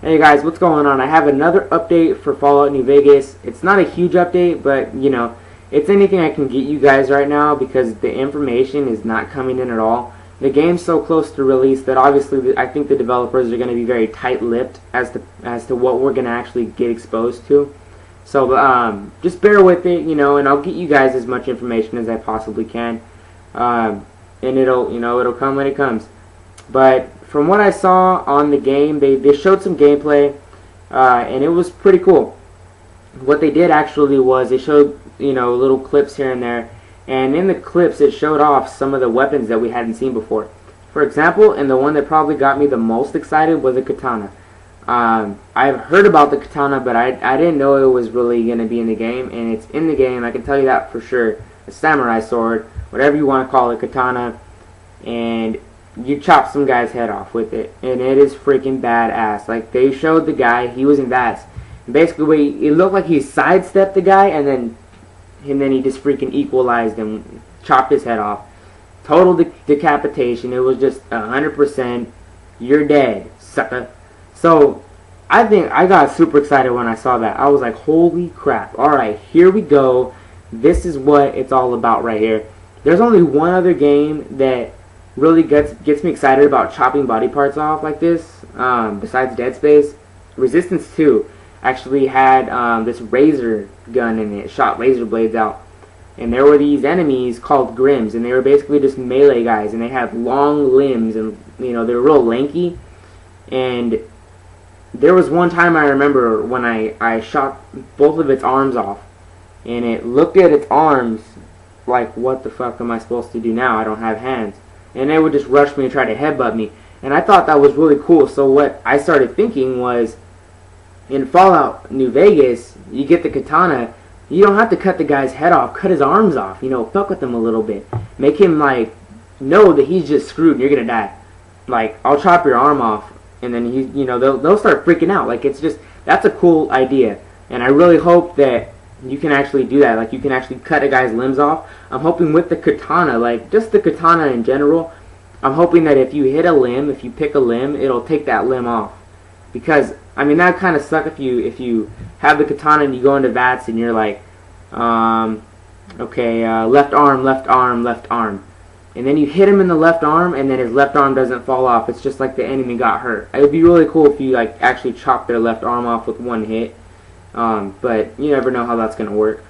Hey guys, what's going on? I have another update for Fallout New Vegas. It's not a huge update, but it's anything I can get you guys right now because the information is not coming in at all. The game's so close to release that obviously I think the developers are going to be very tight-lipped as to what we're going to actually get exposed to. So just bear with it, and I'll get you guys as much information as I possibly can. And it'll come when it comes. But from what I saw on the game, they showed some gameplay, and it was pretty cool. What they did actually was they showed little clips here and there, and in the clips it showed off some of the weapons that we hadn't seen before. For example, and the one that probably got me the most excited was a katana. I've heard about the katana, but I didn't know it was really going to be in the game, and it's in the game, I can tell you that for sure. A samurai sword, whatever you want to call it, katana, and you chop some guy's head off with it, and it is freaking badass. Like, they showed the guy, he was in VATS, and basically it looked like he sidestepped the guy, and then he just freaking equalized him, chopped his head off. Total decapitation. It was just 100%, you're dead, sucker. So I think I got super excited when I saw that. I was like, holy crap, alright, here we go. This is what it's all about right here. There's only one other game that really gets me excited about chopping body parts off like this, besides Dead Space. Resistance 2 actually had this razor gun in it, shot laser blades out. And there were these enemies called Grims, and they were basically just melee guys, and they had long limbs, and they were real lanky. And there was one time I remember when I shot both of its arms off, and it looked at its arms like, what the fuck am I supposed to do now? I don't have hands. And they would just rush me and try to headbutt me. And I thought that was really cool. So what I started thinking was, in Fallout New Vegas, you get the katana, you don't have to cut the guy's head off, cut his arms off, fuck with him a little bit. Make him, know that he's just screwed and you're gonna die. Like, I'll chop your arm off, and then they'll start freaking out. Like, it's just, that's a cool idea. And I really hope that you can actually do that. Like, you can actually cut a guy's limbs off. I'm hoping with the katana, like just the katana in general, I'm hoping that if you hit a limb, if you pick a limb, it'll take that limb off. Because I mean, that kind of suck if you have the katana and you go into VATS and you're like, okay, left arm, left arm, left arm, and then you hit him in the left arm, and then his left arm doesn't fall off. It's just like the enemy got hurt. It would be really cool if you actually chop their left arm off with one hit. But you never know how that's going to work.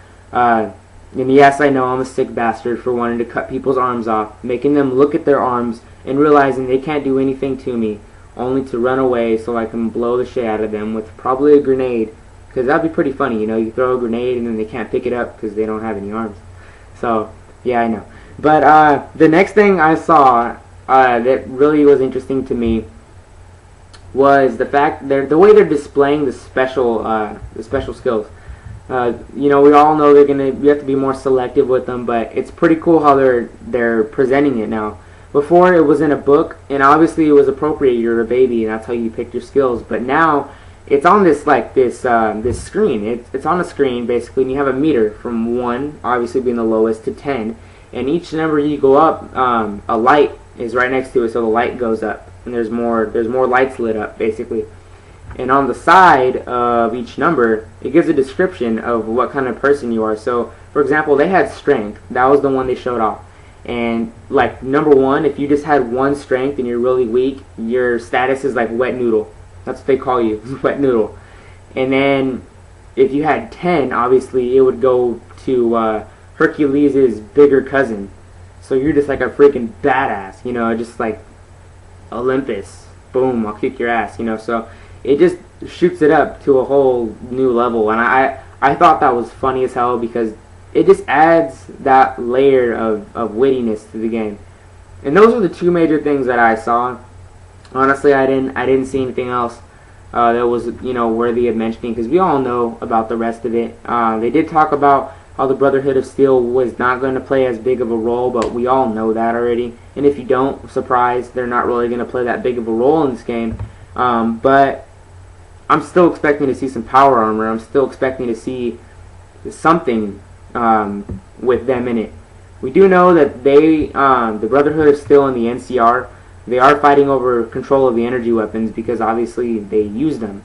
And yes, I know I'm a sick bastard for wanting to cut people's arms off, making them look at their arms and realizing they can't do anything to me, only to run away so I can blow the shit out of them with probably a grenade. Because that'd be pretty funny, you throw a grenade and then they can't pick it up because they don't have any arms. So, yeah, I know. But the next thing I saw that really was interesting to me was the fact the way they're displaying the special skills. We all know we have to be more selective with them, but it's pretty cool how they're presenting it now. Before, it was in a book, and obviously it was appropriate. You're a baby, and that's how you pick your skills. But now it's on this this screen. It's on a screen basically, and you have a meter from 1, obviously being the lowest, to 10, and each number you go up, a light is right next to it, so the light goes up. And there's more lights lit up basically, and on the side of each number it gives a description of what kind of person you are. So for example, they had strength. That was the one they showed off, and like number 1, if you just had 1 strength and you're really weak, your status is like wet noodle. That's what they call you, wet noodle. And then if you had 10, obviously it would go to Hercules' bigger cousin, so you're just like a freaking badass, just like Olympus, boom, I'll kick your ass, so it just shoots it up to a whole new level. And I thought that was funny as hell because it just adds that layer of wittiness to the game. And those are the 2 major things that I saw. Honestly, I didn't see anything else that was worthy of mentioning, because we all know about the rest of it. They did talk about how the Brotherhood of Steel was not going to play as big of a role, but we all know that already. And if you don't, surprise, they're not really going to play that big of a role in this game. But I'm still expecting to see some power armor. I'm still expecting to see something with them in it. We do know that the Brotherhood of Steel in the NCR they are fighting over control of the energy weapons because obviously they use them.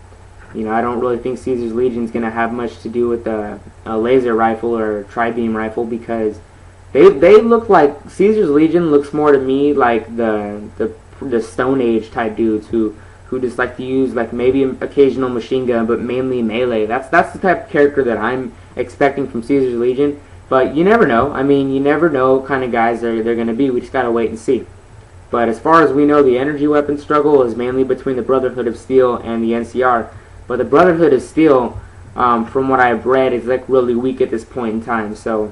You know, I don't really think Caesar's Legion is going to have much to do with a laser rifle or tri-beam rifle because they look like Caesar's Legion looks more to me like the Stone Age type dudes who just like to use like maybe an occasional machine gun but mainly melee. That's the type of character that I'm expecting from Caesar's Legion. But you never know. I mean, you never know kind of guys they're going to be. We just got to wait and see. But as far as we know, the energy weapon struggle is mainly between the Brotherhood of Steel and the NCR. But the Brotherhood of Steel, from what I've read, is like really weak at this point in time. So,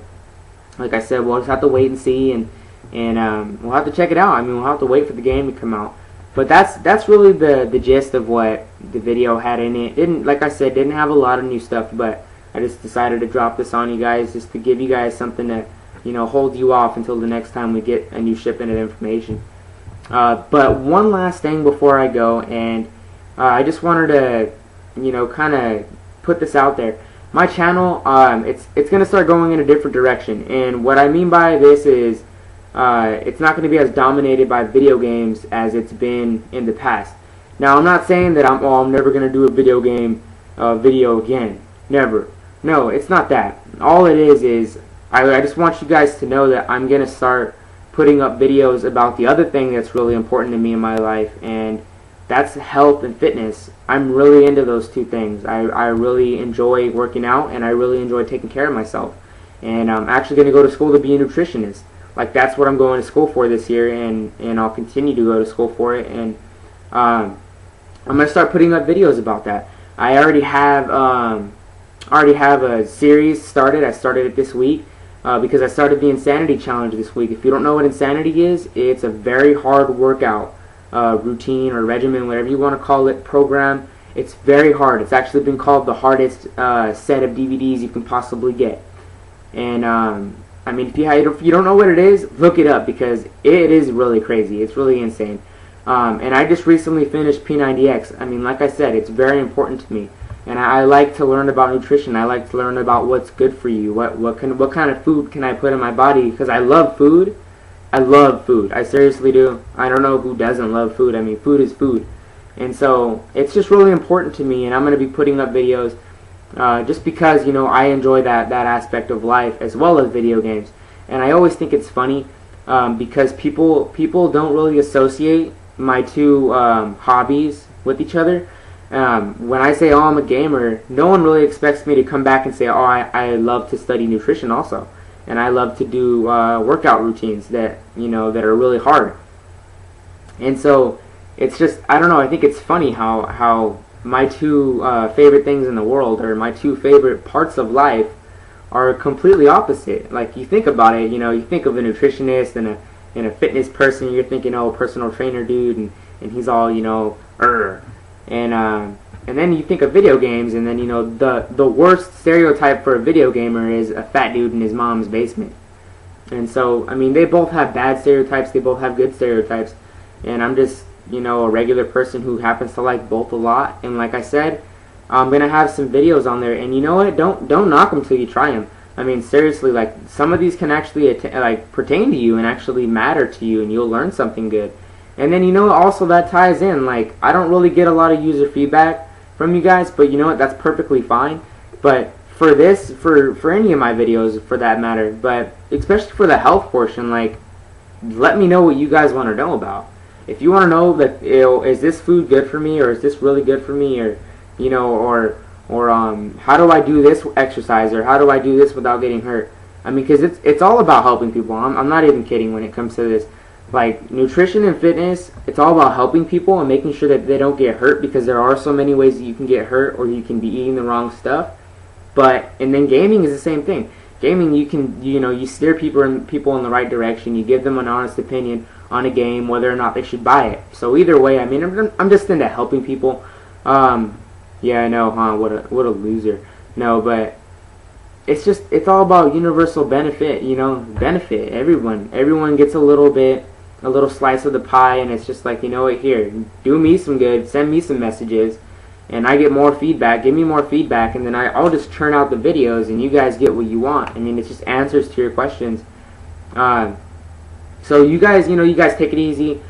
like I said, we'll just have to wait and see, and we'll have to check it out. I mean, we'll have to wait for the game to come out. But that's really the gist of what the video had in it. Like I said, didn't have a lot of new stuff, but I just decided to drop this on you guys just to give you guys something to, you know, hold you off until the next time we get a new shipment of information. But one last thing before I go, and I just wanted to, you know, kind of put this out there. My channel, it's going to start going in a different direction, and what I mean by this is it's not going to be as dominated by video games as it's been in the past. Now, I'm not saying that I'm never going to do a video game video again. Never. No, it's not that. All it is I just want you guys to know that I'm going to start putting up videos about the other thing that's really important to me in my life, and that's health and fitness. I'm really into those two things. I really enjoy working out, and I really enjoy taking care of myself. And I'm actually going to go to school to be a nutritionist. Like, that's what I'm going to school for this year, and I'll continue to go to school for it. And I'm going to start putting up videos about that. I already have a series started. I started it this week because I started the Insanity Challenge this week. If you don't know what Insanity is, it's a very hard workout routine or regimen, whatever you want to call it, program. It's very hard. It's actually been called the hardest set of DVDs you can possibly get. And I mean, if you don't know what it is, look it up because it is really crazy. It's really insane. And I just recently finished P90X. I mean, like I said, it's very important to me. And I like to learn about nutrition. I like to learn about what's good for you. What kind of food can I put in my body? Because I love food. I love food. I seriously do. I don't know who doesn't love food. I mean, food is food. And so it's just really important to me, and I'm going to be putting up videos just because, you know, I enjoy that aspect of life as well as video games. And I always think it's funny because people don't really associate my two hobbies with each other. When I say, oh, I'm a gamer, no one really expects me to come back and say, oh, I love to study nutrition also. And I love to do workout routines that, you know, that are really hard. And so it's just, I don't know, I think it's funny how my two favorite things in the world, or my two favorite parts of life, are completely opposite. Like, you think about it, you know, you think of a nutritionist and a fitness person, you're thinking, oh, personal trainer dude, and he's all, you know, and then you think of video games, and then, you know, the worst stereotype for a video gamer is a fat dude in his mom's basement. And so, I mean, they both have bad stereotypes, they both have good stereotypes, and I'm just, you know, a regular person who happens to like both a lot. And like I said, I'm gonna have some videos on there, and you know what? Don't knock them till you try them. I mean, seriously, like, some of these can actually like pertain to you and actually matter to you, and you'll learn something good. And then, you know, also that ties in, like, I don't really get a lot of user feedback from you guys, but you know what, that's perfectly fine. But for this, for any of my videos for that matter, but especially for the health portion, like, let me know what you guys want to know about. If you want to know that, you know, is this food good for me, or is this really good for me, or, you know, or how do I do this exercise, or how do I do this without getting hurt? I mean, because it's all about helping people. I'm not even kidding when it comes to this. Like, nutrition and fitness, it's all about helping people and making sure that they don't get hurt, because there are so many ways that you can get hurt, or you can be eating the wrong stuff. And then gaming is the same thing. Gaming, you can, you know, you steer people in the right direction. You give them an honest opinion on a game, whether or not they should buy it. So either way, I mean, I'm just into helping people. Yeah, I know, huh? What a loser. No, but it's all about universal benefit. You know, benefit everyone gets a little slice of the pie, and it's just like, you know what, here, do me some good, send me some messages, and I get more feedback, give me more feedback, and then I'll just churn out the videos, and you guys get what you want. I mean, it's just answers to your questions. So you guys take it easy.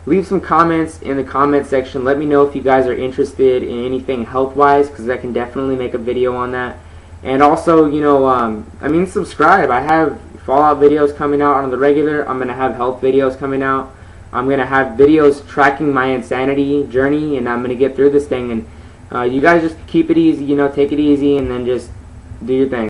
leave some comments in the comment section. Let me know if you guys are interested in anything health-wise, because I can definitely make a video on that. And also, you know, I mean, subscribe. I have Fallout videos coming out on the regular. I'm gonna have health videos coming out. I'm gonna have videos tracking my insanity journey, and I'm gonna get through this thing. And you guys just keep it easy, you know, take it easy, and then just do your thing.